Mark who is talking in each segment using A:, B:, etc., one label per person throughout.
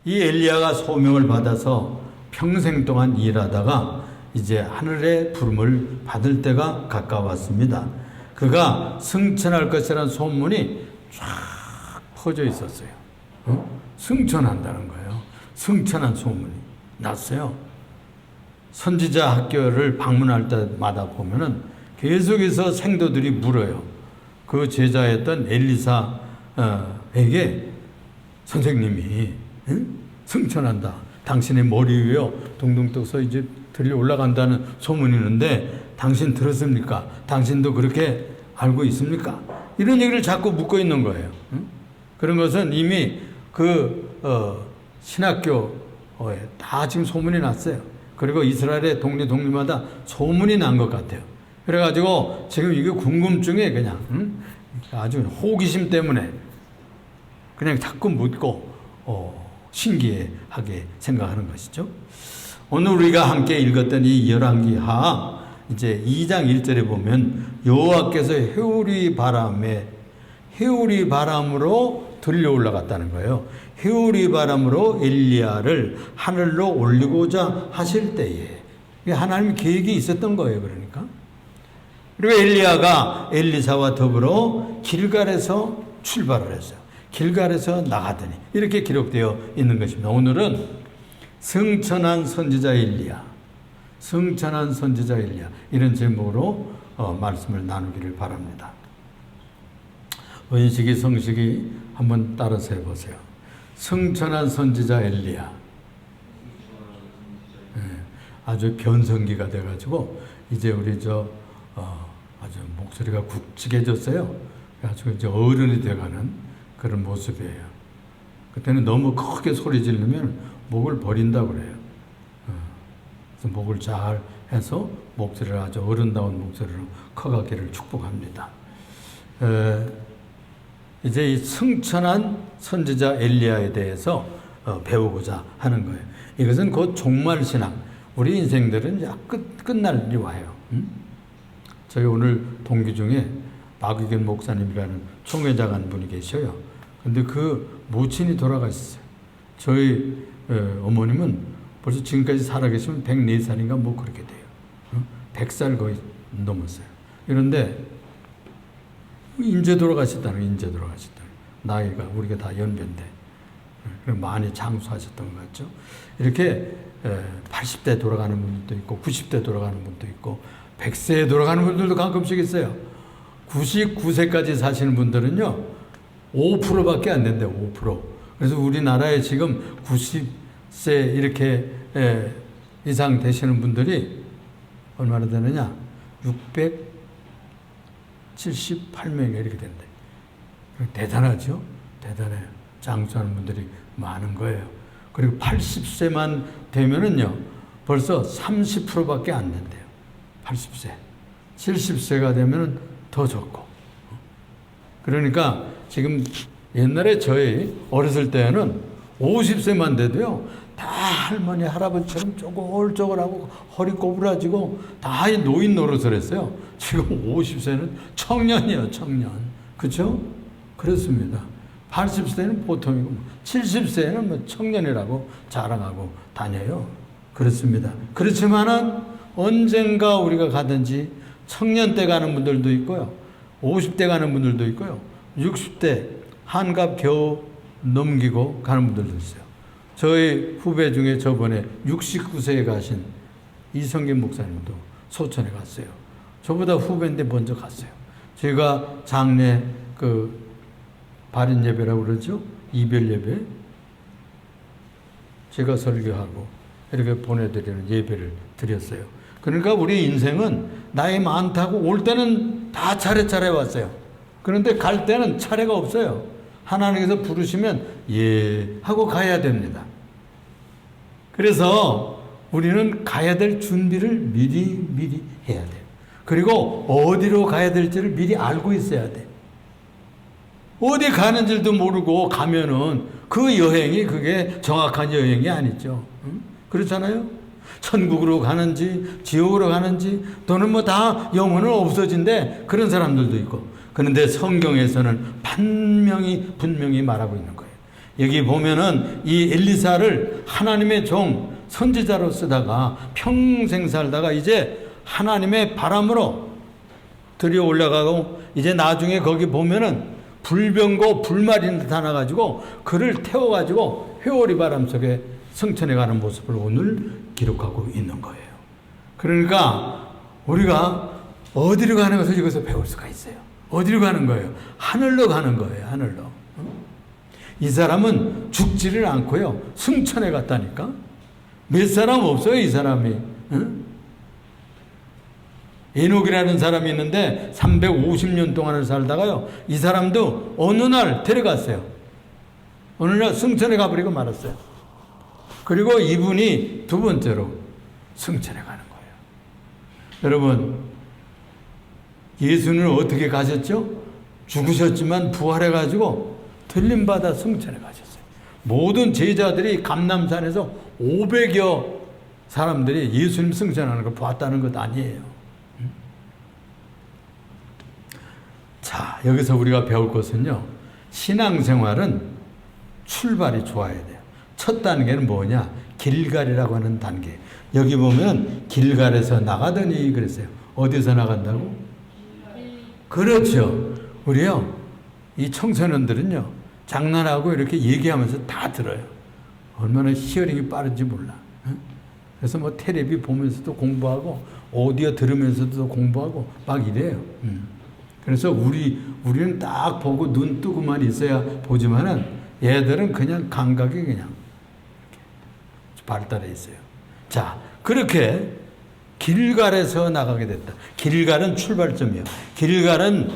A: 이 엘리야가 소명을 받아서 평생 동안 일하다가 이제 하늘의 부름을 받을 때가 가까웠습니다. 그가 승천할 것이라는 소문이 쫙 퍼져 있었어요. 승천한다는 거예요. 승천한 소문이 났어요. 선지자 학교를 방문할 때마다 보면은 계속해서 생도들이 물어요. 그 제자였던 엘리사에게 선생님이 승천한다. 당신의 머리 위에 둥둥 떠서 이제 들려 올라간다는 소문이 있는데 당신 들었습니까? 당신도 그렇게 알고 있습니까? 이런 얘기를 자꾸 묻고 있는 거예요. 그런 것은 이미 신학교에 다 지금 소문이 났어요. 그리고 이스라엘의 동리마다 소문이 난 것 같아요. 그래가지고 지금 이게 궁금증에 그냥 아주 호기심 때문에 그냥 자꾸 묻고 신기하게 생각하는 것이죠. 오늘 우리가 함께 읽었던 이 열왕기하 이제 2장 1절에 보면 여호와께서 회오리 바람으로 들려 올라갔다는 거예요. 회오리 바람으로 엘리야를 하늘로 올리고자 하실 때에 하나님의 계획이 있었던 거예요. 그러니까 그리고 엘리야가 엘리사와 더불어 길갈에서 출발을 했어요. 길갈에서 나가더니 이렇게 기록되어 있는 것입니다. 오늘은 승천한 선지자 엘리야 이런 제목으로 말씀을 나누기를 바랍니다. 원식이 성식이 한번 따라서 해보세요. 승천한 선지자 엘리야. 아주 변성기가 돼가지고 이제 우리 아주 목소리가 굵직해졌어요. 그래가지고 이제 어른이 돼가는 그런 모습이에요. 그때는 너무 크게 소리 지르면 목을 버린다고 그래요. 그래서 목을 잘 해서 목소리를 아주 어른다운 목소리로 커가기를 축복합니다. 이제 이 승천한 선지자 엘리야에 대해서 배우고자 하는 거예요. 이것은 곧 종말신앙. 우리 인생들은 이제 끝날이 와요. 저희 오늘 동기 중에 박의견 목사님이라는 총회장 한 분이 계셔요. 근데 그 모친이 돌아가셨어요. 저희 어머님은 벌써 지금까지 살아계시면 104살인가 뭐 그렇게 돼요. 100살 거의 넘었어요. 그런데 인제 돌아가셨다는 나이가 우리가 다 연배인데 많이 장수하셨던 것 같죠. 이렇게 80대 돌아가는 분들도 있고 90대 돌아가는 분도 있고 100세에 돌아가는 분들도 가끔씩 있어요. 99세까지 사시는 분들은요 5%밖에 안 된대요. 5%. 그래서 우리나라에 지금 90세 이렇게 이상 되시는 분들이 얼마나 되느냐? 678명이 이렇게 된대. 대단하죠? 대단해요. 장수하는 분들이 많은 거예요. 그리고 80세만 되면은요 벌써 30%밖에 안 된대요. 80세. 70세가 되면은 더 적고. 그러니까 지금 옛날에 저희 어렸을 때는 50세만 돼도요 다 할머니 할아버지처럼 쪼글쪼글하고 허리 꼬부라지고 다 노인 노릇을 했어요. 지금 50세는 청년이에요. 청년. 그렇죠? 그렇습니다. 80세는 보통이고 70세는 뭐 청년이라고 자랑하고 다녀요. 그렇습니다. 그렇지만은 언젠가 우리가 가든지 청년 때 가는 분들도 있고요. 50대 가는 분들도 있고요. 60대 한갑 겨우 넘기고 가는 분들도 있어요. 저희 후배 중에 저번에 69세에 가신 이성균 목사님도 소천에 갔어요. 저보다 후배인데 먼저 갔어요. 제가 장례 발인 예배라고 그러죠. 이별 예배. 제가 설교하고 이렇게 보내드리는 예배를 드렸어요. 그러니까 우리 인생은 나이 많다고 올 때는 다 차례차례 왔어요. 그런데 갈 때는 차례가 없어요. 하나님께서 부르시면 예 하고 가야 됩니다. 그래서 우리는 가야 될 준비를 미리 해야 돼요. 그리고 어디로 가야 될지를 미리 알고 있어야 돼. 어디 가는 줄도 모르고 가면은 그 여행이 그게 정확한 여행이 아니죠. 응? 그렇잖아요? 천국으로 가는지 지옥으로 가는지 또는 뭐 다 영혼은 없어진대 그런 사람들도 있고. 그런데 성경에서는 분명히 말하고 있는 거예요. 여기 보면은 이 엘리사를 하나님의 종 선지자로 쓰다가 평생 살다가 이제 하나님의 바람으로 들여 올라가고 이제 나중에 거기 보면은 불병고 불말인 듯 하나 가지고 그를 태워가지고 회오리 바람 속에 승천해 가는 모습을 오늘 기록하고 있는 거예요. 그러니까 우리가 어디로 가는 것을 이것을 배울 수가 있어요. 어디로 가는 거예요? 하늘로 가는 거예요. 하늘로. 이 사람은 죽지를 않고요. 승천해 갔다니까. 몇 사람 없어요. 이 사람이. 에녹이라는 사람이 있는데 350년 동안을 살다가요. 이 사람도 어느 날 데려갔어요. 어느 날 승천해 가버리고 말았어요. 그리고 이분이 두 번째로 승천해 가는 거예요. 여러분, 예수는 어떻게 가셨죠? 죽으셨지만 부활해가지고 들림받아 승천해 가셨어요. 모든 제자들이 감람산에서 500여 사람들이 예수님 승천하는 걸 봤다는 것 아니에요. 자, 여기서 우리가 배울 것은요, 신앙생활은 출발이 좋아야 돼요. 첫 단계는 뭐냐? 길갈이라고 하는 단계. 여기 보면 길갈에서 나가더니 그랬어요. 어디서 나간다고? 그렇죠. 우리요, 이 청소년들은요, 장난하고 이렇게 얘기하면서 다 들어요. 얼마나 히어링이 빠른지 몰라. 그래서 뭐 텔레비 보면서도 공부하고 오디오 들으면서도 공부하고 막 이래요. 그래서 우리는 딱 보고 눈 뜨고만 있어야 보지만은 얘들은 그냥 감각이 그냥 이렇게 발달해 있어요. 자, 그렇게 길갈에서 나가게 됐다. 길갈은 출발점이에요. 길갈은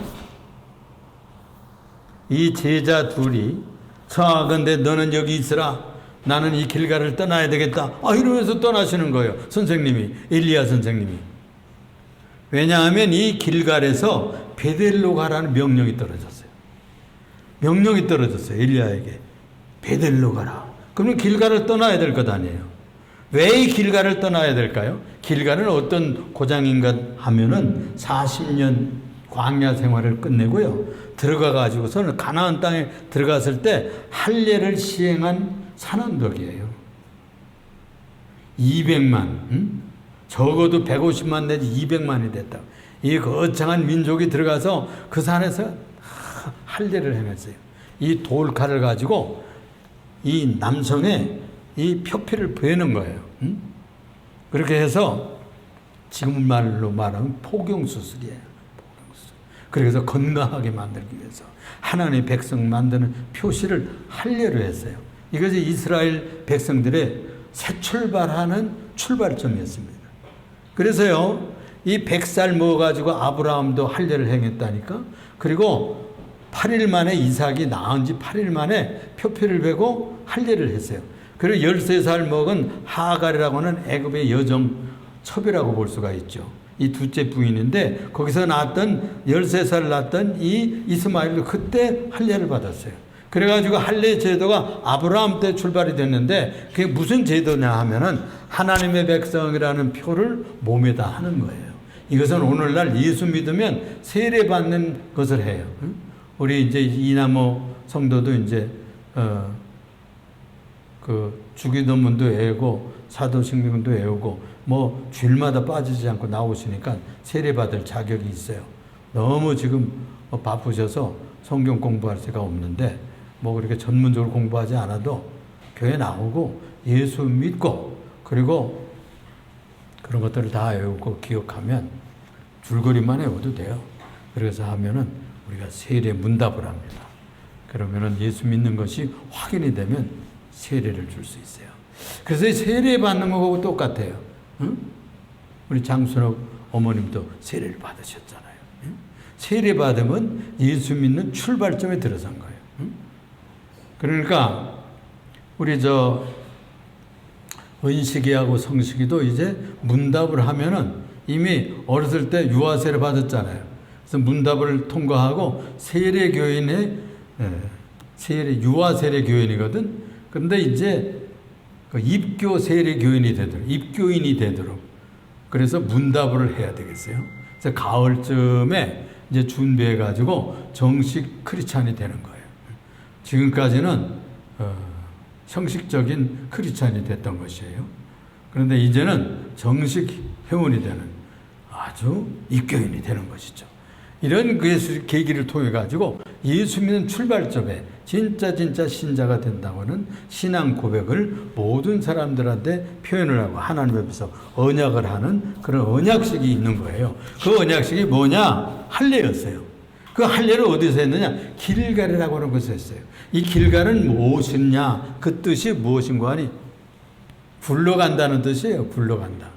A: 이 제자 둘이 청하건대 너는 여기 있으라. 나는 이 길갈을 떠나야 되겠다. 이러면서 떠나시는 거예요. 선생님이, 엘리야 선생님이. 왜냐하면 이 길갈에서 베델로 가라는 명령이 떨어졌어요. 명령이 떨어졌어요. 엘리야에게. 베델로 가라. 그러면 길갈을 떠나야 될 것 아니에요. 왜 이 길갈을 떠나야 될까요? 길갈은 어떤 고장인가 하면은 40년 광야 생활을 끝내고요. 들어가 가지고서는 가나안 땅에 들어갔을 때 할례를 시행한 산언덕이에요. 200만, 적어도 150만 내지 200만이 됐다. 이 거창한 민족이 들어가서 그 산에서 할례를 행했어요. 이 돌칼을 가지고 이 남성의 이 표피를 베는 거예요. 그렇게 해서 지금 말로 말하면 포경수술이에요. 포경수술. 그래서 건강하게 만들기 위해서 하나님의 백성 만드는 표시를 할례로 했어요. 이것이 이스라엘 백성들의 새 출발하는 출발점이었습니다. 그래서요, 이 100살 먹어가지고 아브라함도 할례를 행했다니까. 그리고 8일 만에 이삭이 낳은 지 8일 만에 표피를 베고 할례를 했어요. 그리고 13살 먹은 하갈이라고 하는 애굽의 여정 첩이라고 볼 수가 있죠. 이 둘째 부인인데 거기서 낳았던 13살 낳았던 이 이스마엘도 그때 할례를 받았어요. 그래가지고 할례 제도가 아브라함 때 출발이 됐는데 그게 무슨 제도냐 하면은 하나님의 백성이라는 표를 몸에다 하는 거예요. 이것은 오늘날 예수 믿으면 세례 받는 것을 해요. 우리 이제 이남호 성도도 이제 그 주기도문도 외우고 사도신경도 외우고 뭐 주일마다 빠지지 않고 나오시니까 세례 받을 자격이 있어요. 너무 지금 바쁘셔서 성경 공부할 새가 없는데 뭐 그렇게 전문적으로 공부하지 않아도 교회 나오고 예수 믿고 그리고 그런 것들을 다 외우고 기억하면 줄거리만 외워도 돼요. 그래서 하면은 우리가 세례 문답을 합니다. 그러면은 예수 믿는 것이 확인이 되면 세례를 줄 수 있어요. 그래서 세례 받는 거하고 똑같아요. 응? 우리 장순옥 어머님도 세례를 받으셨잖아요. 응? 세례 받으면 예수 믿는 출발점에 들어선 거예요. 응? 그러니까 우리 은식이하고 성식이도 이제 문답을 하면은 이미 어렸을 때 유아세를 받았잖아요. 그래서 문답을 통과하고 세례교인의 유아세례교인이거든. 그런데 이제 그 입교 세례교인이 되도록, 입교인이 되도록 그래서 문답을 해야 되겠어요. 그래서 가을쯤에 이제 준비해가지고 정식 크리스찬이 되는 거예요. 지금까지는 형식적인 크리스찬이 됐던 것이에요. 그런데 이제는 정식 회원이 되는 아주 입교인이 되는 것이죠. 이런 계기를 통해 가지고 예수 믿는 출발점에 진짜 신자가 된다고는 신앙 고백을 모든 사람들한테 표현을 하고 하나님 앞에서 언약을 하는 그런 언약식이 있는 거예요. 그 언약식이 뭐냐? 할례였어요. 그 할례를 어디서 했느냐? 길갈이라고 하는 곳에서 했어요. 이 길갈은 무엇이냐? 그 뜻이 무엇인가 하니 굴러간다는 뜻이에요. 굴러간다.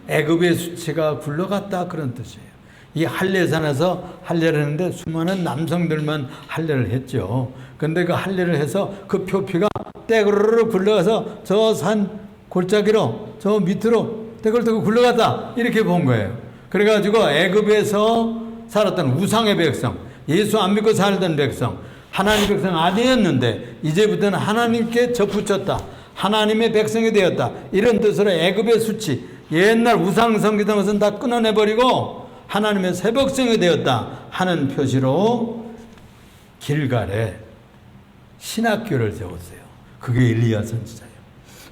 A: 애굽의 수치가 굴러갔다 그런 뜻이에요. 이 할례산에서 할례를 했는데 수많은 남성들만 할례를 했죠. 근데 그 할례를 해서 그 표피가 떼그르르 굴러가서 저 산 골짜기로 저 밑으로 떼굴떼굴 굴러갔다 이렇게 본 거예요. 그래가지고 애굽에서 살았던 우상의 백성, 예수 안 믿고 살던 백성, 하나님 백성 아니었는데 이제부터는 하나님께 접붙였다, 하나님의 백성이 되었다 이런 뜻으로 애굽의 수치, 옛날 우상 섬기던 것은 다 끊어내버리고 하나님의 새 백성이 되었다 하는 표시로 길갈에 신학교를 세웠어요. 그게 엘리야 선지자예요.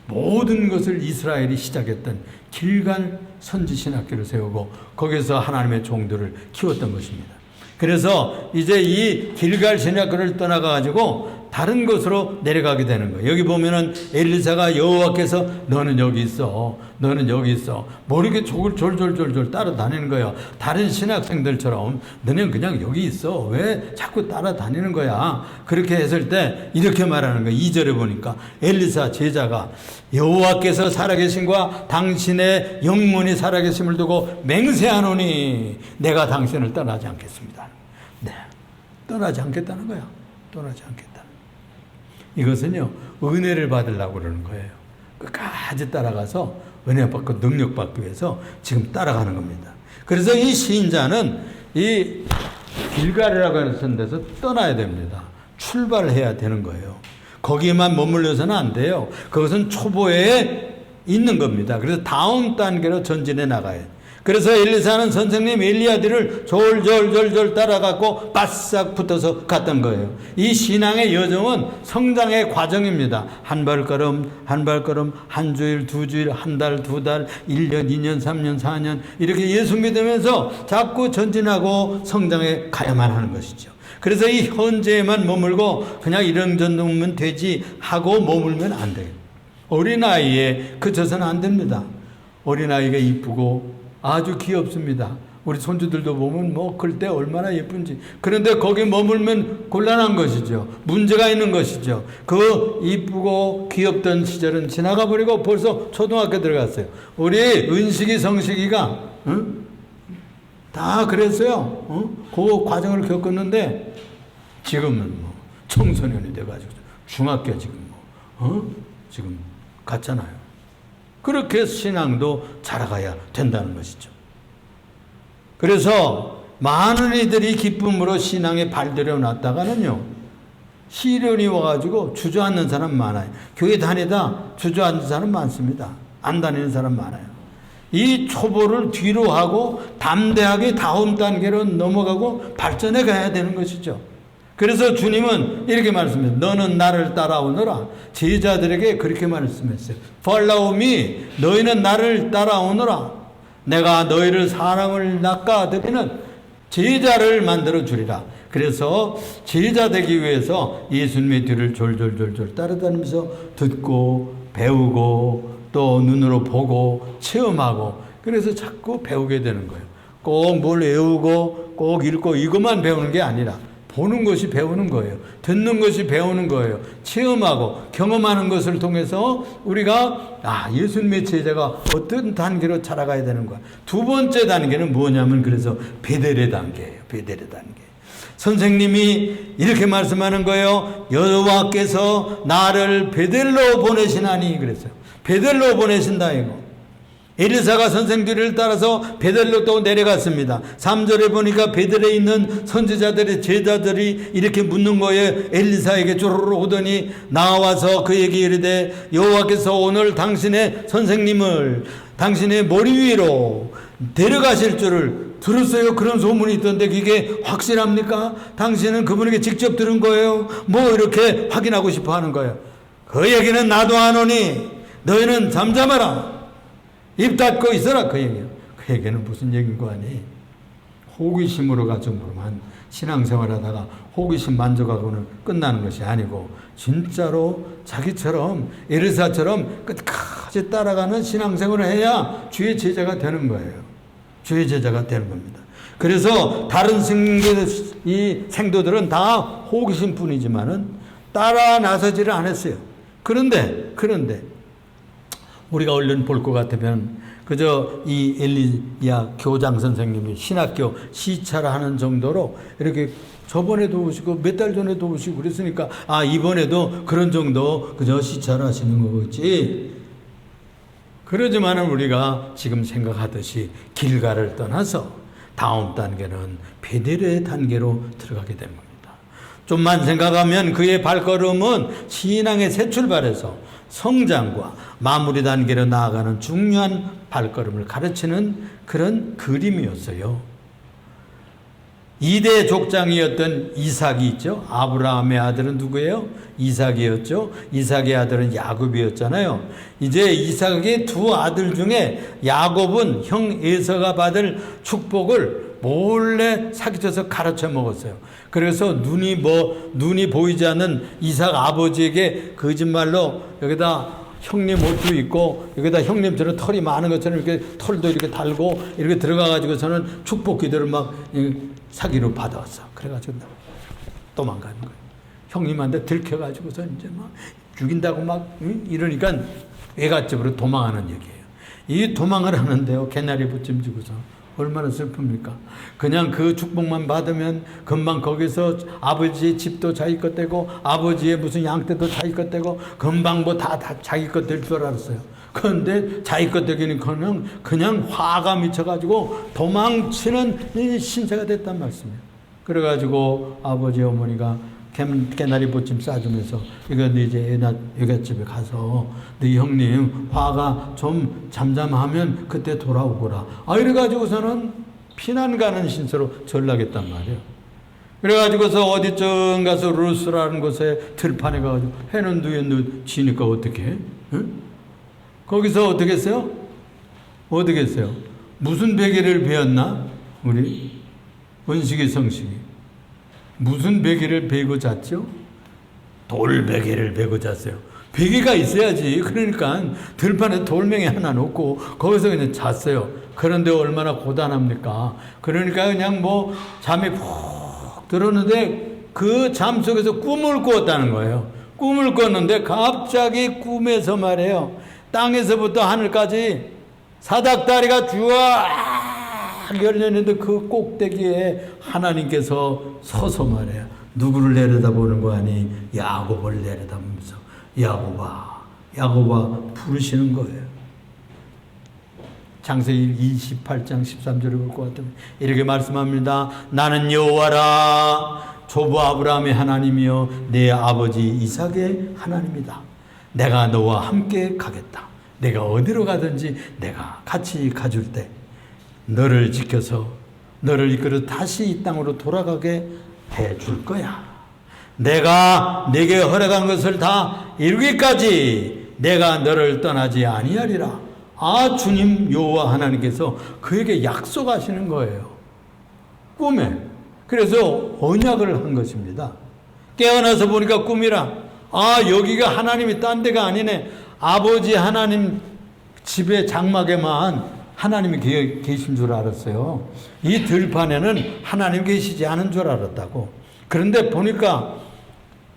A: 모든 것을 이스라엘이 시작했던 길갈 선지 신학교를 세우고 거기서 하나님의 종들을 키웠던 것입니다. 그래서 이제 이 길갈 신학교를 떠나가지고 다른 곳으로 내려가게 되는 거예요. 여기 보면은 엘리사가 여호와께서 너는 여기 있어, 너는 여기 있어, 뭐 이렇게 졸졸 따라다니는 거예요. 다른 신학생들처럼 너는 그냥 여기 있어, 왜 자꾸 따라다니는 거야. 그렇게 했을 때 이렇게 말하는 거예요. 2절에 보니까 엘리사 제자가 여호와께서 살아계신과 당신의 영문이 살아계심을 두고 맹세하노니 내가 당신을 떠나지 않겠습니다. 네, 떠나지 않겠다는 거야. 떠나지 않겠다. 이것은요, 은혜를 받으려고 그러는 거예요. 끝까지 따라가서 은혜 받고 능력 받기 위해서 지금 따라가는 겁니다. 그래서 이 시인자는 이 길갈이라고 하는 데서 떠나야 됩니다. 출발을 해야 되는 거예요. 거기에만 머물러서는 안 돼요. 그것은 초보에 있는 겁니다. 그래서 다음 단계로 전진해 나가야 돼요. 그래서 엘리사는 선생님 엘리야들을 졸졸졸졸 따라가고 바싹 붙어서 갔던 거예요. 이 신앙의 여정은 성장의 과정입니다. 한 발걸음 한 발걸음, 한 주일 두 주일, 한 달 두 달, 1년 2년 3년 4년 이렇게 예수 믿으면서 자꾸 전진하고 성장해 가야만 하는 것이죠. 그래서 이 현재에만 머물고 그냥 이런 정도면 되지 하고 머물면 안 돼요. 어린아이에 그쳐서는 안 됩니다. 어린아이가 이쁘고 아주 귀엽습니다. 우리 손주들도 보면 뭐 클 때 얼마나 예쁜지. 그런데 거기 머물면 곤란한 것이죠. 문제가 있는 것이죠. 그 이쁘고 귀엽던 시절은 지나가 버리고 벌써 초등학교 들어갔어요. 우리 은식이 성식이가 다 그랬어요. 그 과정을 겪었는데 지금은 뭐 청소년이 돼가지고 중학교 지금 지금 갔잖아요. 그렇게 신앙도 자라가야 된다는 것이죠. 그래서 많은 이들이 기쁨으로 신앙에 발들여 놨다가는요, 시련이 와가지고 주저앉는 사람 많아요. 교회 다니다 주저앉는 사람 많습니다. 안 다니는 사람 많아요. 이 초보를 뒤로 하고 담대하게 다음 단계로 넘어가고 발전해 가야 되는 것이죠. 그래서 주님은 이렇게 말씀했어요. 너는 나를 따라오너라. 제자들에게 그렇게 말씀했어요. Follow me. 너희는 나를 따라오너라. 내가 너희를 사람을 낚아드리는 제자를 만들어 주리라. 그래서 제자 되기 위해서 예수님의 뒤를 졸졸졸졸 따라다니면서 듣고 배우고 또 눈으로 보고 체험하고 그래서 자꾸 배우게 되는 거예요. 꼭 뭘 외우고 꼭 읽고 이것만 배우는 게 아니라 보는 것이 배우는 거예요. 듣는 것이 배우는 거예요. 체험하고 경험하는 것을 통해서 우리가 예수님의 제자가 어떤 단계로 자라가야 되는 거야. 두 번째 단계는 뭐냐면 그래서 베델의 단계예요. 베델의 단계. 선생님이 이렇게 말씀하는 거예요. 여호와께서 나를 베델로 보내시나니 그랬어요. 베델로 보내신다 이거. 엘리사가 선생들을 따라서 베델로 또 내려갔습니다. 3절에 보니까 베델에 있는 선지자들의 제자들이 이렇게 묻는 거예요. 엘리사에게 쪼르르 오더니 나와서 그에게 이르되 여호와께서 오늘 당신의 선생님을 당신의 머리 위로 데려가실 줄을 들었어요? 그런 소문이 있던데 그게 확실합니까? 당신은 그분에게 직접 들은 거예요? 뭐 이렇게 확인하고 싶어 하는 거예요. 그 얘기는 나도 안 오니 너희는 잠잠하라. 입 닫고 있어라. 그 얘기예요. 그 얘기는 무슨 얘기인 거 아니? 호기심으로 가정으로만 신앙생활하다가 호기심 만족하고는 끝나는 것이 아니고 진짜로 자기처럼 에르사처럼 끝까지 따라가는 신앙생활을 해야 주의 제자가 되는 거예요. 주의 제자가 되는 겁니다. 그래서 다른 이 생도들은 다 호기심뿐이지만은 따라 나서지를 않았어요. 그런데 우리가 얼른 볼 것 같으면 그저 이 엘리야 교장 선생님이 신학교 시찰을 하는 정도로 이렇게 저번에도 오시고 몇 달 전에도 오시고 그랬으니까 이번에도 그런 정도 그저 시찰을 하시는 거겠지. 그러지만은 우리가 지금 생각하듯이 길가를 떠나서 다음 단계는 베델의 단계로 들어가게 된 겁니다. 좀만 생각하면 그의 발걸음은 신앙의 새 출발에서 성장과 마무리 단계로 나아가는 중요한 발걸음을 가르치는 그런 그림이었어요. 2대 족장이었던 이삭이 있죠. 아브라함의 아들은 누구예요? 이삭이었죠. 이삭의 아들은 야곱이었잖아요. 이제 이삭의 두 아들 중에 야곱은 형 에서가 받을 축복을 몰래 사기쳐서 가르쳐 먹었어요. 그래서 눈이 보이지 않는 이삭 아버지에게 거짓말로 여기다 형님 옷도 입고 여기다 형님처럼 털이 많은 것처럼 이렇게 털도 이렇게 달고 이렇게 들어가가지고서는 축복 기도를 막 사기로 받아왔어. 그래가지고 도망가는 거예요. 형님한테 들켜가지고서 이제 막 죽인다고 막 이러니까 외갓집으로 도망하는 얘기예요. 이 도망을 하는데요. 개나리 부찜 주고서 얼마나 슬픕니까? 그냥 그 축복만 받으면 금방 거기서 아버지의 집도 자기 것 되고 아버지의 무슨 양떼도 자기 것 되고 금방 뭐 다 자기 것 될 줄 알았어요. 그런데 자기 것 되기는 그냥 화가 미쳐가지고 도망치는 신세가 됐단 말씀이에요. 그래가지고 아버지 어머니가 개나리 보찜 싸주면서 이거 이제 여갓집에 가서 네 형님 화가 좀 잠잠하면 그때 돌아오거라. 이래가지고서는 피난 가는 신세로 전락했단 말이에요. 그래가지고서 어디쯤 가서 루스라는 곳에 들판에 가가지고 해는 누에 지니까 어떻게 해? 응? 거기서 어떻게 했어요? 어떻게 했어요? 무슨 베개를 베었나? 우리 원식이 성식이 무슨 베개를 베고 잤죠? 돌베개를 베고 잤어요. 베개가 있어야지. 그러니까 들판에 돌멩이 하나 놓고 거기서 그냥 잤어요. 그런데 얼마나 고단합니까? 그러니까 그냥 뭐 잠이 푹 들었는데 그 잠 속에서 꿈을 꾸었다는 거예요. 꿈을 꿨는데 갑자기 꿈에서 말이에요. 땅에서부터 하늘까지 사닥다리가 쫙 열렸는데 그 꼭대기에 하나님께서 서서 말해요. 누구를 내려다보는 거 아니? 야곱을 내려다보면서 야곱아 부르시는 거예요. 창세기 28장 13절을 볼 것 같으면 이렇게 말씀합니다. 나는 여호와라 조부 아브라함의 하나님이요 내 아버지 이삭의 하나님이다. 내가 너와 함께 가겠다. 내가 어디로 가든지 내가 같이 가줄 때 너를 지켜서 너를 이끌어 다시 이 땅으로 돌아가게 해줄 거야. 내가 네게 허락한 것을 다 이루기까지 내가 너를 떠나지 아니하리라. 주님 여호와 하나님께서 그에게 약속하시는 거예요. 꿈에. 그래서 언약을 한 것입니다. 깨어나서 보니까 꿈이라. 여기가 하나님이 딴 데가 아니네. 아버지 하나님 집의 장막에만 하나님이 계신 줄 알았어요. 이 들판에는 하나님 계시지 않은 줄 알았다고. 그런데 보니까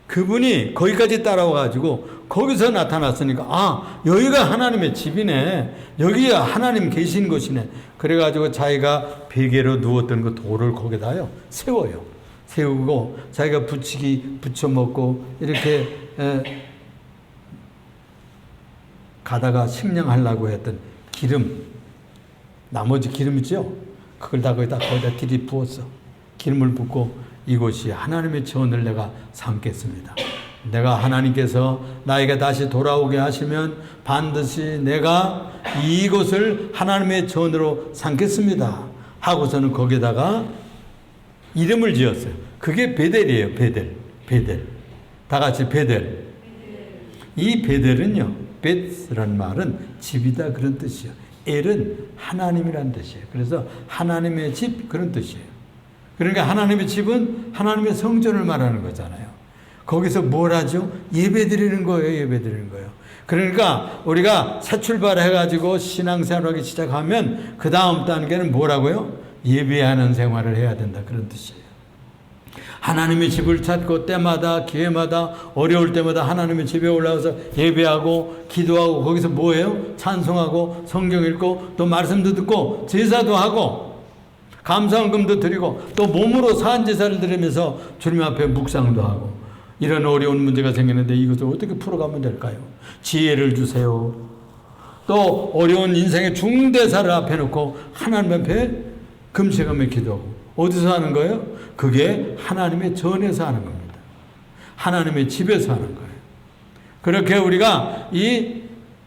A: 그분이 거기까지 따라와가지고 거기서 나타났으니까 여기가 하나님의 집이네. 여기가 하나님 계신 곳이네. 그래가지고 자기가 베개로 누웠던 그 돌을 거기다요 세워요. 세우고 자기가 부쳐 먹고 이렇게 가다가 식량하려고 했던 기름, 나머지 기름 있죠? 그걸 다 거기다 들이부었어. 기름을 붓고 이곳이 하나님의 전을 내가 삼겠습니다. 내가 하나님께서 나에게 다시 돌아오게 하시면 반드시 내가 이곳을 하나님의 전으로 삼겠습니다. 하고서는 거기다가 이름을 지었어요. 그게 베델이에요. 베델. 다 같이 베델. 이 베델은요, 베스란 말은 집이다 그런 뜻이에요. 엘은 하나님이란 뜻이에요. 그래서 하나님의 집 그런 뜻이에요. 그러니까 하나님의 집은 하나님의 성전을 말하는 거잖아요. 거기서 뭘 하죠? 예배 드리는 거예요. 예배 드리는 거예요. 그러니까 우리가 새 출발해가지고 신앙생활하기 시작하면 그 다음 단계는 뭐라고요? 예배하는 생활을 해야 된다 그런 뜻이에요. 하나님의 집을 찾고 때마다 기회마다 어려울 때마다 하나님의 집에 올라와서 예배하고 기도하고 거기서 뭐예요? 찬송하고 성경 읽고 또 말씀도 듣고 제사도 하고 감사헌금도 드리고 또 몸으로 사한제사를 드리면서 주님 앞에 묵상도 하고 이런 어려운 문제가 생기는데 이것을 어떻게 풀어가면 될까요? 지혜를 주세요. 또 어려운 인생의 중대사를 앞에 놓고 하나님 앞에 금식하며 기도하고 어디서 하는 거예요? 그게 하나님의 전에서 하는 겁니다. 하나님의 집에서 하는 거예요. 그렇게 우리가 이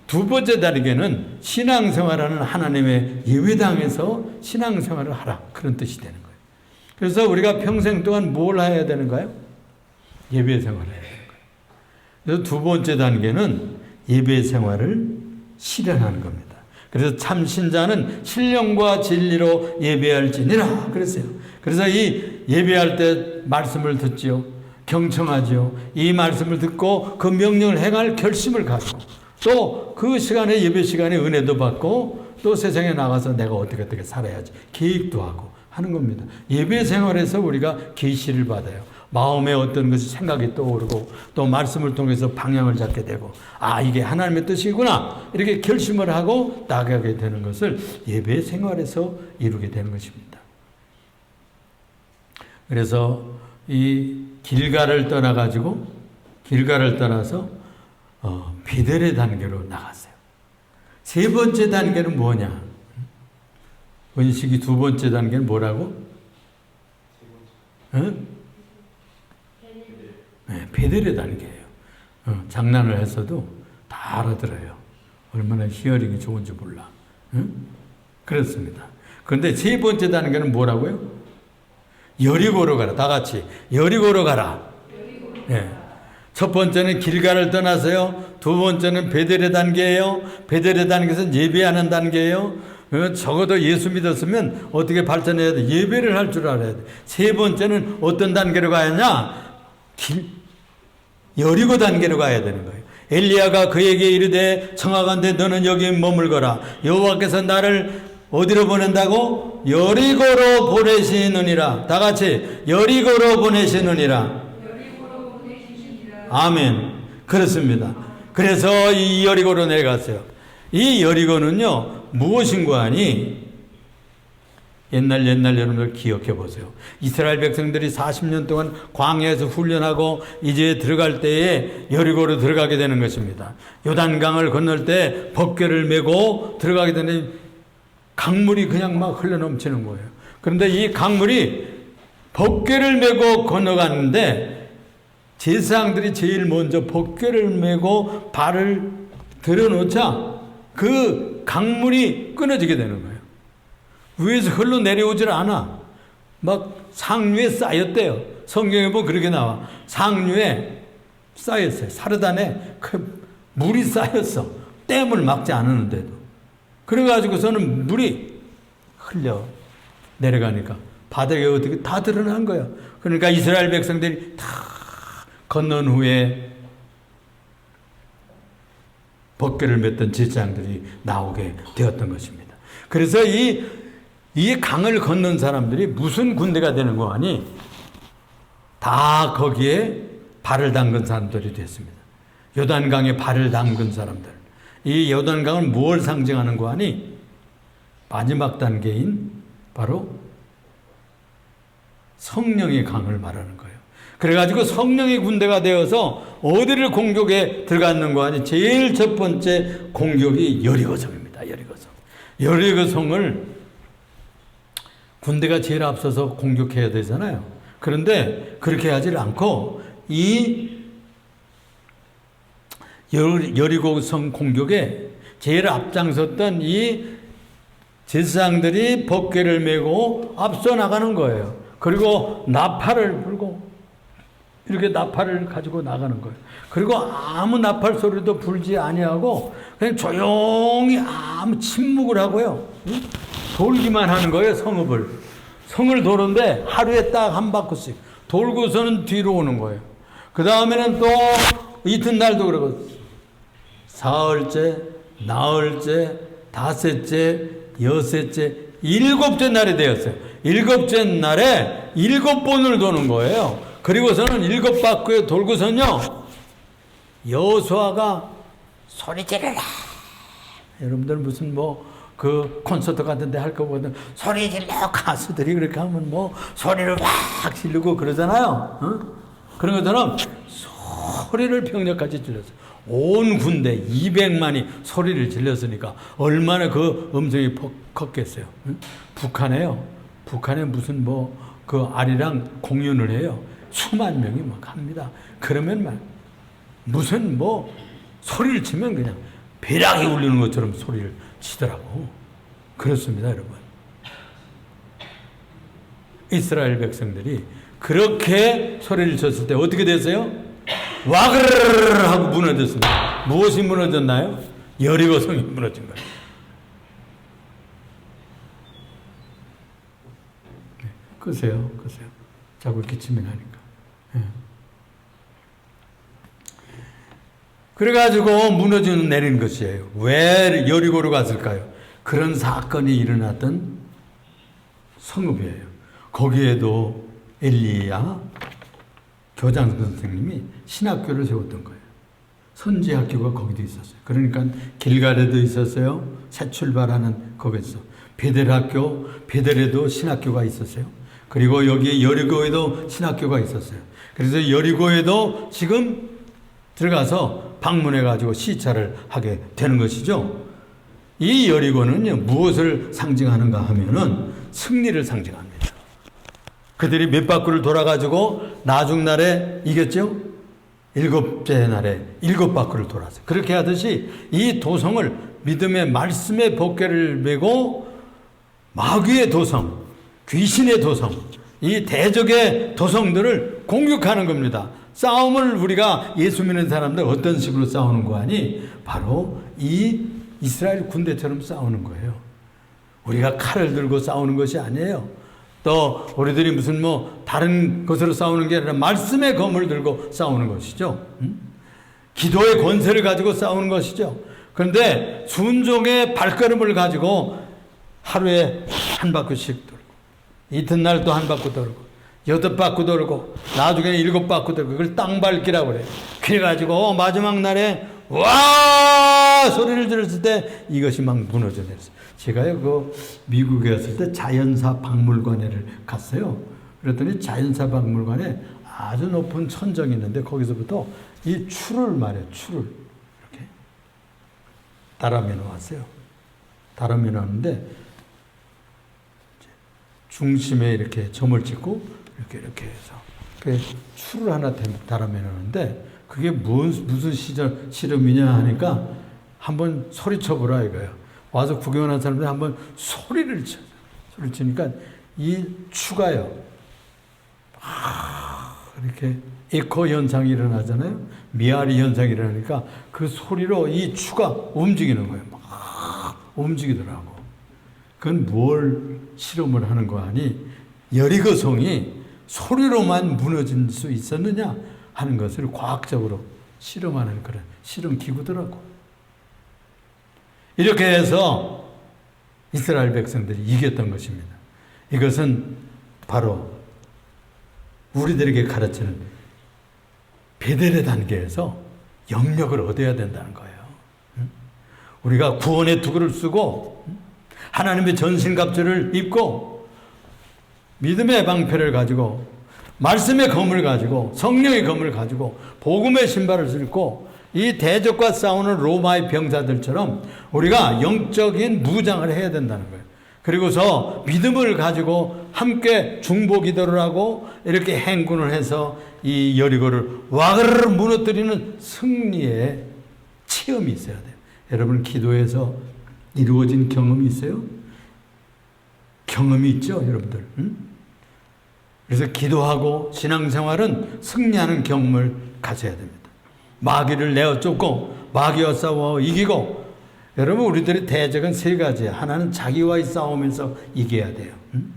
A: 두 번째 단계는 신앙생활하는 하나님의 예배당에서 신앙생활을 하라 그런 뜻이 되는 거예요. 그래서 우리가 평생 동안 뭘 해야 되는가요? 예배생활을 해야 되는 거예요. 그래서 두 번째 단계는 예배생활을 실현하는 겁니다. 그래서 참 신자는 신령과 진리로 예배할지니라 그랬어요. 그래서 이 예배할 때 말씀을 듣지요. 경청하지요. 이 말씀을 듣고 그 명령을 행할 결심을 가지고 또 그 시간에 예배 시간에 은혜도 받고 또 세상에 나가서 내가 어떻게 살아야지 계획도 하고 하는 겁니다. 예배 생활에서 우리가 계시를 받아요. 마음에 어떤 것이 생각이 떠오르고 또 말씀을 통해서 방향을 잡게 되고 아 이게 하나님의 뜻이구나 이렇게 결심을 하고 나가게 되는 것을 예배 생활에서 이루게 되는 것입니다. 그래서 이 길가를 떠나서 베델의 단계로 나갔어요. 세 번째 단계는 뭐냐? 원식이 두 번째 단계는 뭐라고? 네, 베델의 단계예요. 장난을 했어도 다 알아들어요. 얼마나 히어링이 좋은지 몰라. 그렇습니다. 그런데 세 번째 단계는 뭐라고요? 여리고로 가라. 다 같이 여리고로 가라. 네. 첫 번째는 길가를 떠나서요. 두 번째는 베델의 단계예요. 베델의 단계에서는 예배하는 단계예요. 적어도 예수 믿었으면 어떻게 발전해야 돼? 예배를 할 줄 알아야 돼. 세 번째는 어떤 단계로 가야 하냐? 여리고 단계로 가야 되는 거예요. 엘리야가 그에게 이르되 청하건대 너는 여기 머물거라. 여호와께서 나를 어디로 보낸다고? 여리고로 보내시느니라. 다 같이 여리고로 보내시느니라. 아멘. 그렇습니다. 그래서 이 여리고로 내려갔어요. 이 여리고는요 무엇인가 하니 옛날 여러분들 기억해 보세요. 이스라엘 백성들이 40년 동안 광야에서 훈련하고 이제 들어갈 때에 여리고로 들어가게 되는 것입니다. 요단강을 건널 때 법궤를 메고 들어가게 되는 강물이 그냥 막 흘러넘치는 거예요. 그런데 이 강물이 법궤를 메고 건너갔는데 제사장들이 제일 먼저 법궤를 메고 발을 들여놓자 그 강물이 끊어지게 되는 거예요. 위에서 흘러내려오질 않아. 막 상류에 쌓였대요. 성경에 보면 그렇게 나와. 상류에 쌓였어요. 사르단에 그 물이 쌓였어. 댐을 막지 않았는데도. 그래가지고서는 물이 흘려 내려가니까 바닥에 어떻게 다 드러난 거야. 그러니까 이스라엘 백성들이 다 건넌 후에 법궤를 맸던 제사장들이 나오게 되었던 것입니다. 그래서 이 강을 건넌 사람들이 무슨 군대가 되는 거 아니? 다 거기에 발을 담근 사람들이 됐습니다. 요단강에 발을 담근 사람들. 이 요단강은 무엇을 상징하는 거 아니? 마지막 단계인 바로 성령의 강을 말하는 거예요. 그래가지고 성령의 군대가 되어서 어디를 공격에 들어갔는 거 아니? 제일 첫 번째 공격이 여리고성입니다. 여리고성을 군대가 제일 앞서서 공격해야 되잖아요. 그런데 그렇게 하지 않고 이 이,
B: '여리고성 공격에 제일 앞장섰던 이 바로 다윗 왕이 '여리고를 공격했습니다. '여리고성을
A: 제사장들이 법궤를 메고 앞서 나가는 거예요. 그리고 나팔을 불고 이렇게 나팔을 가지고 나가는 거예요. 그리고 아무 나팔 소리도 불지 아니하고 그냥 조용히 아무 침묵을 하고요. 돌기만 하는 거예요. 성을 도는데 하루에 딱 한 바퀴씩 돌고서는 뒤로 오는 거예요. 그 다음에는 또 이튿날도 그러고 사흘째, 나흘째, 다섯째, 여섯째, 일곱째 날이 되었어요. 일곱째 날에 7번을 도는 거예요. 그리고서는 7바퀴 돌고서는요, 여호수아가 소리 지르라. 여러분들 무슨 그 콘서트 같은 데 할 거거든. 소리 질러 가수들이 그렇게 하면 소리를 막 지르고 그러잖아요. 그런 것처럼 소리를 병력까지 질렀어요. 온 군대 200만이 소리를 질렀으니까 얼마나 그 음성이 컸겠어요. 북한에 무슨 그 아리랑 공연을 해요. 수만 명이 합니다. 그러면 무슨 소리를 치면 그냥 벼락이 울리는 것처럼 소리를 치더라고. 그렇습니다, 여러분. 이스라엘 백성들이 그렇게 소리를 쳤을 때 어떻게 됐어요? 와그르르 하고 무너졌습니다. 무엇이 무너졌나요? 여리고 성이 무너진 거예요. 끄세요. 자꾸 이렇게 치면 하니까. 그래가지고 무너지는 내린 것이에요. 왜 여리고로 갔을까요? 그런 사건이 일어났던 성읍이에요. 거기에도 엘리야 교장 선생님이 신학교를 세웠던 거예요. 선지학교가 거기도 있었어요. 그러니까 길갈에도 있었어요. 새 출발하는 거기서 베델에도 신학교가 있었어요. 그리고 여기 여리고에도 신학교가 있었어요. 그래서 여리고에도 지금 들어가서 방문해가지고 시찰을 하게 되는 것이죠. 이 여리고는요, 무엇을 상징하는가 하면은 승리를 상징합니다. 그들이 몇 바퀴를 돌아가지고 나중날에 이겼죠? 7째 날에 7바퀴를 돌았어요. 그렇게 하듯이 이 도성을 믿음의 말씀의 법궤를 메고 마귀의 도성, 귀신의 도성, 이 대적의 도성들을 공격하는 겁니다. 싸움을 우리가 예수 믿는 사람들 어떤 식으로 싸우는 거 아니? 바로 이 이스라엘 군대처럼 싸우는 거예요. 우리가 칼을 들고 싸우는 것이 아니에요. 또 우리들이 무슨 다른 것으로 싸우는 게 아니라 말씀의 검을 들고 싸우는 것이죠. 기도의 권세를 가지고 싸우는 것이죠. 그런데 순종의 발걸음을 가지고 하루에 한 바퀴씩 돌고 이튿날 또 한 바퀴 돌고 8바퀴 돌고 나중에는 7바퀴 돌고 그걸 땅밟기라고 그래요. 그래가지고 마지막 날에 와 소리를 들었을 때 이것이 막 무너져 내렸어요. 제가요 그 미국에 갔을 때 자연사 박물관에를 갔어요. 그랬더니 자연사 박물관에 아주 높은 천정이 있는데 거기서부터 이 추를 말해요. 추를 이렇게 다람해 놓았어요. 다람해 놓았는데 중심에 이렇게 점을 찍고 이렇게 해서 그 추를 하나 다람해 놓는데 그게 무슨 실험이냐 하니까 한번 소리쳐보라 이거예요. 와서 구경하는 사람들이 한번 소리를 쳐요. 소리를 치니까 이 추가요. 이렇게 에코 현상이 일어나잖아요. 미아리 현상이 일어나니까 그 소리로 이 추가 움직이는 거예요. 막 움직이더라고. 그건 뭘 실험을 하는 거 아니? 여리고성이 소리로만 무너질 수 있었느냐 하는 것을 과학적으로 실험하는 그런 실험 기구더라고. 이렇게 해서 이스라엘 백성들이 이겼던 것입니다. 이것은 바로 우리들에게 가르치는 베델의 단계에서 영역을 얻어야 된다는 거예요. 우리가 구원의 투구를 쓰고 하나님의 전신갑주를 입고 믿음의 방패를 가지고 말씀의 검을 가지고 성령의 검을 가지고 복음의 신발을 신고 이 대적과 싸우는 로마의 병사들처럼 우리가 영적인 무장을 해야 된다는 거예요. 그리고서 믿음을 가지고 함께 중보기도를 하고 이렇게 행군을 해서 이 여리고를 와그르르 무너뜨리는 승리의 체험이 있어야 돼요. 여러분 기도에서 이루어진 경험이 있어요? 경험이 있죠, 여러분들. 응? 그래서 기도하고 신앙생활은 승리하는 경험을 가져야 됩니다. 마귀를 내어 쫓고 마귀와 싸워 이기고. 여러분, 우리들의 대적은 세 가지예요. 하나는 자기와의 싸움에서 이겨야 돼요. 응?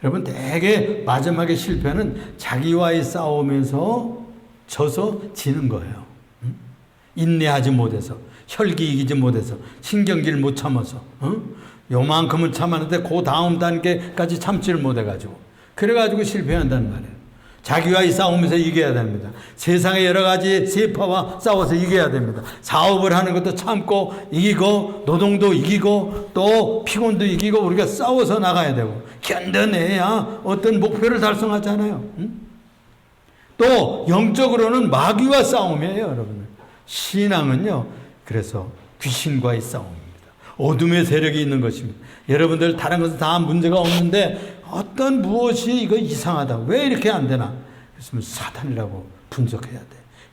A: 여러분, 대개 마지막에 실패는 자기와의 싸움에서 져서 지는 거예요. 응? 인내하지 못해서, 혈기 이기지 못해서, 신경기를 못 참아서, 요만큼은 참았는데 그 다음 단계까지 참지를 못해가지고, 그래가지고 실패한다는 말이에요. 자기와의 싸움에서 이겨야 됩니다. 세상의 여러 가지 세파와 싸워서 이겨야 됩니다. 사업을 하는 것도 참고 이기고, 노동도 이기고, 또 피곤도 이기고, 우리가 싸워서 나가야 되고, 견뎌내야 어떤 목표를 달성하잖아요. 응? 또 영적으로는 마귀와 싸움이에요, 여러분. 신앙은요, 그래서 귀신과의 싸움입니다. 어둠의 세력이 있는 것입니다. 여러분들 다른 것은 다 문제가 없는데 어떤 무엇이 이거 이상하다, 왜 이렇게 안 되나, 그랬으면 사탄이라고 분석해야 돼.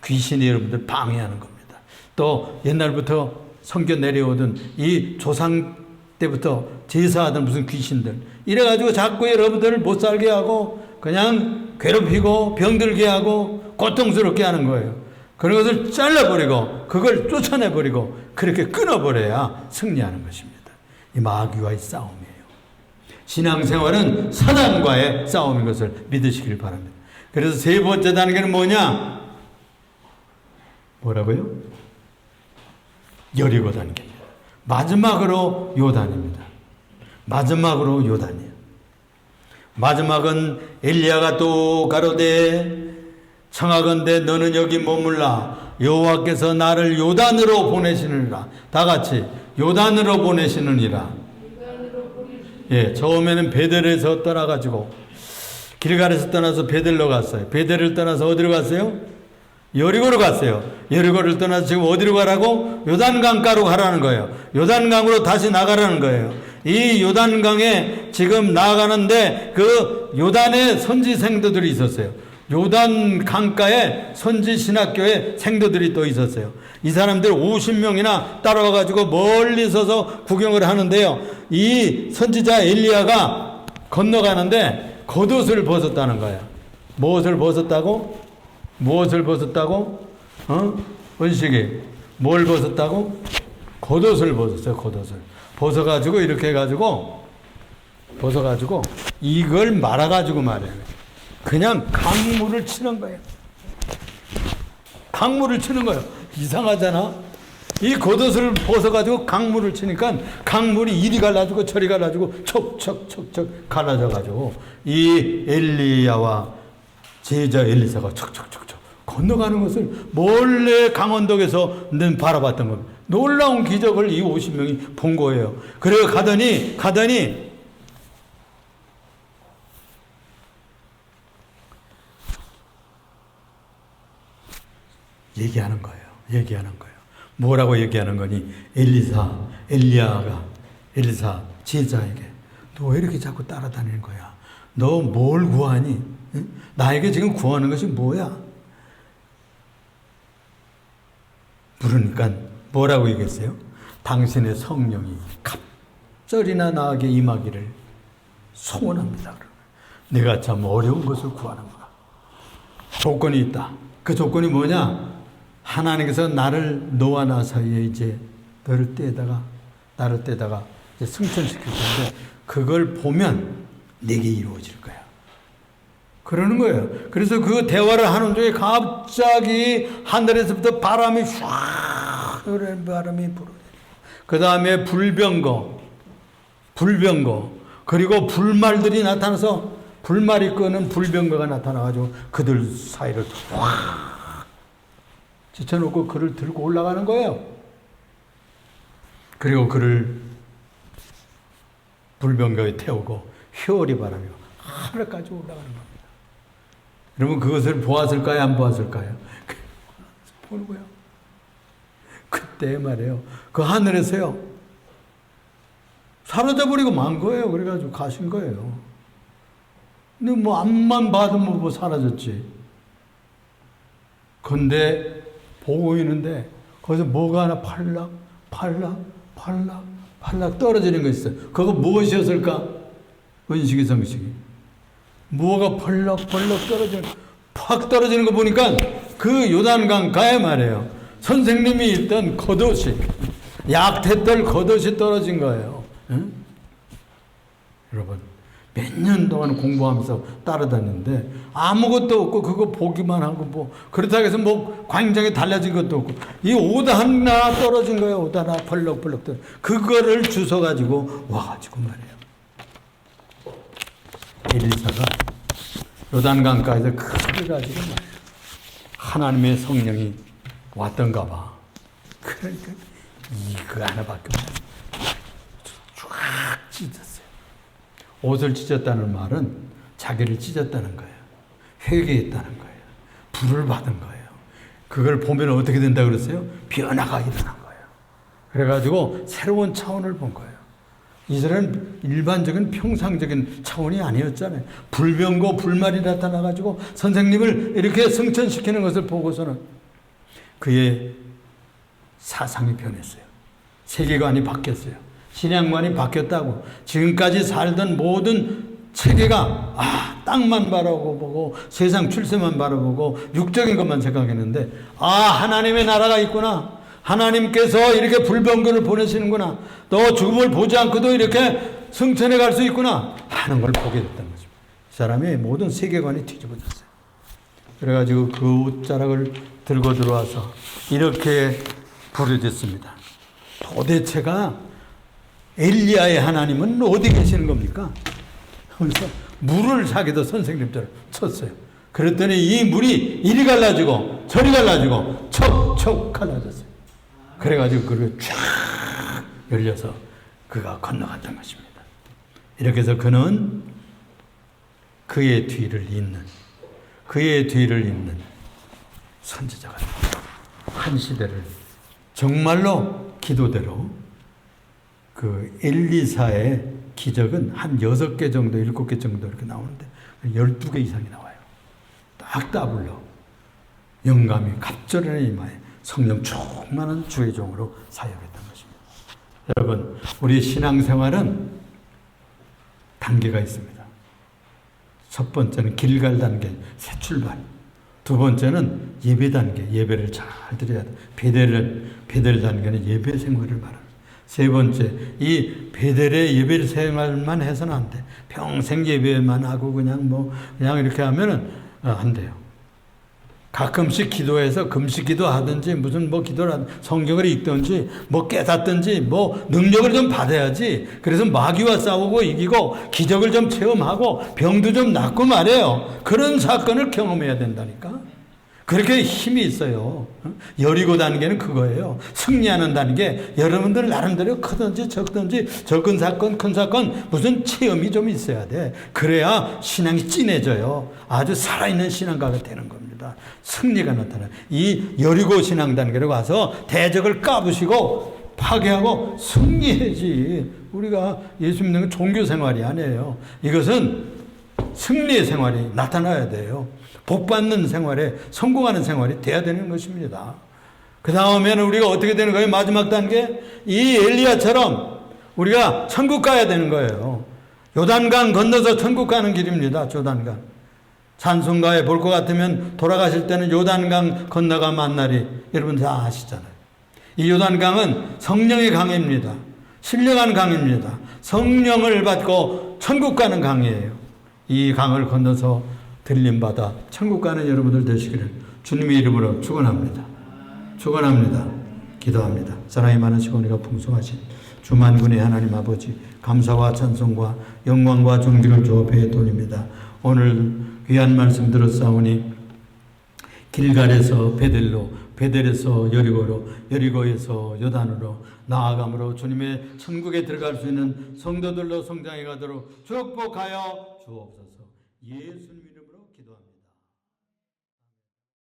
A: 귀신이 여러분들 방해하는 겁니다. 또 옛날부터 성겨 내려오던 이 조상 때부터 제사하던 무슨 귀신들, 이래가지고 자꾸 여러분들을 못 살게 하고 그냥 괴롭히고 병들게 하고 고통스럽게 하는 거예요. 그런 것을 잘라버리고 그걸 쫓아내버리고 그렇게 끊어버려야 승리하는 것입니다. 이 마귀와의 싸움이에요. 신앙생활은 사단과의 싸움인 것을 믿으시길 바랍니다. 그래서 세 번째 단계는 뭐냐? 뭐라고요? 여리고 단계입니다. 마지막으로 요단입니다. 마지막으로 요단이에요. 마지막은 엘리야가 또 가로되 청하건대 너는 여기 머물라. 여호와께서 나를 요단으로 보내시느니라. 다 같이 요단으로 보내시느니라. 예, 처음에는 베델에서 떠나가지고 길갈에서 떠나서 베델로 갔어요. 베델을 떠나서 어디로 갔어요? 여리고로 갔어요. 여리고를 떠나서 지금 어디로 가라고? 요단강가로 가라는 거예요. 요단강으로 다시 나가라는 거예요. 이 요단강에 지금 나가는데 그 요단에 선지 생도들이 있었어요. 요단 강가에 선지 신학교에 생도들이 또 있었어요. 이 사람들 50명이나 따라와가지고 멀리 서서 구경을 하는데요. 이 선지자 엘리야가 건너가는데 겉옷을 벗었다는 거예요. 무엇을 벗었다고? 무엇을 벗었다고? 은식이 뭘 벗었다고? 겉옷을 벗었어요. 겉옷을 벗어가지고 이렇게 해가지고 벗어가지고 이걸 말아가지고 말해요. 그냥 강물을 치는 거예요. 강물을 치는 거예요. 이상하잖아. 이 겉옷을 벗어가지고 강물을 치니까 강물이 이리 갈라지고 저리 갈라지고 척척척척 갈라져가지고 이 엘리야와 제자 엘리사가 척척척척 건너가는 것을 몰래 강원도에서 바라봤던 겁니다. 놀라운 기적을 이 50명이 본 거예요. 그래 가더니 얘기하는 거예요. 뭐라고 얘기하는 거니? 엘리사 제자에게 너 왜 이렇게 자꾸 따라다니는 거야? 너 뭘 구하니? 응? 나에게 지금 구하는 것이 뭐야? 물으니까 뭐라고 얘기했어요? 당신의 성령이 갑절이나 나에게 임하기를 소원합니다. 내가 참 어려운 것을 구하는 거야. 조건이 있다. 그 조건이 뭐냐? 하나님께서 너와 나 사이에 이제 나를 떼다가 이제 승천시킬 텐데 그걸 보면 내게 이루어질 거야. 그러는 거예요. 그래서 그 대화를 하는 중에 갑자기 하늘에서부터 바람이 쫙 바람이 불어내리고 그 다음에 불병거 그리고 불말들이 나타나서 불말이 끄는 불병거가 나타나가지고 그들 사이를 확 지쳐놓고 그를 들고 올라가는 거예요. 그리고 그를 불병거에 태우고 휘어리 바람이 하늘까지 올라가는 겁니다. 여러분 그것을 보았을까요? 안 보았을까요? 보는 거예요. 그때 말이에요. 그 하늘에서요. 사라져버리고 만 거예요. 그래가지고 가신 거예요. 근데 뭐 앞만 봐도 뭐 사라졌지. 근데 보고 있는데 거기서 뭐가 하나 팔락 떨어지는 거 있어요. 그거 무엇이었을까? 은식이 성식이. 뭐가 펄럭펄럭 팍 떨어지는 거 보니까 그 요단강가에 말이에요. 선생님이 있던 겉옷이, 약태떨 겉옷이 떨어진 거예요. 응? 여러분, 몇 년 동안 공부하면서 따라다녔는데 아무것도 없고 그거 보기만 하고 뭐 그렇다고 해서 뭐 광장에 달라진 것도 없고 이 옷 하나 떨어진 거예요. 옷 하나 펄럭펄럭 떨어진. 그거를 주워가지고 와가지고 말이에요. 엘리사가 요단강가에서 크게 가지고 말이에요. 하나님의 성령이 왔던가 봐. 그러니까 이거 하나밖에 없어요. 쫙 찢었어요. 옷을 찢었다는 말은 자기를 찢었다는 거예요. 회개했다는 거예요. 불을 받은 거예요. 그걸 보면 어떻게 된다 그랬어요? 변화가 일어난 거예요. 그래가지고 새로운 차원을 본 거예요. 이스라엘은 일반적인 평상적인 차원이 아니었잖아요. 불병고 불말이 나타나가지고 선생님을 이렇게 승천시키는 것을 보고서는 그의 사상이 변했어요. 세계관이 바뀌었어요. 신앙관이 바뀌었다고. 지금까지 살던 모든 체계가 땅만 바라보고 세상 출세만 바라보고 육적인 것만 생각했는데 하나님의 나라가 있구나. 하나님께서 이렇게 불병거를 보내시는구나. 또 죽음을 보지 않고도 이렇게 승천해 갈 수 있구나 하는 걸 보게 됐던 거죠. 이 사람의 모든 세계관이 뒤집어졌어요. 그래가지고 그 옷자락을 들고 들어와서 이렇게 부르짖습니다. 도대체가 엘리야의 하나님은 어디 계시는 겁니까? 그래서 물을 자기도 선생님들 쳤어요. 그랬더니 이 물이 이리 갈라지고 저리 갈라지고 척척 갈라졌어요. 그래가지고 그걸 쫙 열려서 그가 건너갔던 것입니다. 이렇게 해서 그는 그의 뒤를 잇는 선지자가 한 시대를 정말로 기도대로 그 엘리사의 기적은 한 6개 정도, 7개 정도 이렇게 나오는데 12개 이상이 나와요. 딱 따블로 영감이 갑절에 임하여 성령 충만한 주의 종으로 사역했던 것입니다. 여러분, 우리 신앙생활은 단계가 있습니다. 첫 번째는 길갈 단계, 새 출발. 두 번째는 예배 단계, 예배를 잘 드려야 돼. 베델 단계는 예배 생활을 말합니다. 세 번째, 이 베델의 예배 생활만 해서는 안 돼. 평생 예배만 하고 그냥 이렇게 하면은 안 돼요. 가끔씩 기도해서 금식 기도하든지 무슨 기도를 하든지 성경을 읽든지 깨닫든지 능력을 좀 받아야지. 그래서 마귀와 싸우고 이기고 기적을 좀 체험하고 병도 좀 낫고 말이에요. 그런 사건을 경험해야 된다니까. 그렇게 힘이 있어요. 여리고 단계는 그거예요. 승리하는 단계. 여러분들 나름대로 크든지 적든지 적은 사건 큰 사건 무슨 체험이 좀 있어야 돼. 그래야 신앙이 진해져요. 아주 살아있는 신앙가가 되는 겁니다. 승리가 나타나요. 이 여리고 신앙 단계로 가서 대적을 까부시고 파괴하고 승리해야지. 우리가 예수 믿는 건 종교 생활이 아니에요. 이것은 승리의 생활이 나타나야 돼요. 복받는 생활에 성공하는 생활이 돼야 되는 것입니다. 그 다음에는 우리가 어떻게 되는 거예요? 마지막 단계? 이 엘리야처럼 우리가 천국 가야 되는 거예요. 요단강 건너서 천국 가는 길입니다. 요단강. 찬송가에 볼 것 같으면 돌아가실 때는 요단강 건너가 만나리. 여러분 다 아시잖아요. 이 요단강은 성령의 강입니다. 신령한 강입니다. 성령을 받고 천국 가는 강이에요. 이 강을 건너서 들림받아 천국 가는 여러분들 되시기를 주님의 이름으로 축원합니다. 축원합니다. 기도합니다. 사랑이 많으시고 은혜가 풍성하신 주 만군의 하나님 아버지, 감사와 찬송과 영광과 존귀를 주 앞에 돌립니다. 오늘 귀한 말씀 들었사오니 길갈에서 베델로, 베델에서 여리고로, 여리고에서 요단으로 나아감으로 주님의 천국에 들어갈 수 있는 성도들로 성장해 가도록 축복하여 주옵소서. 예수님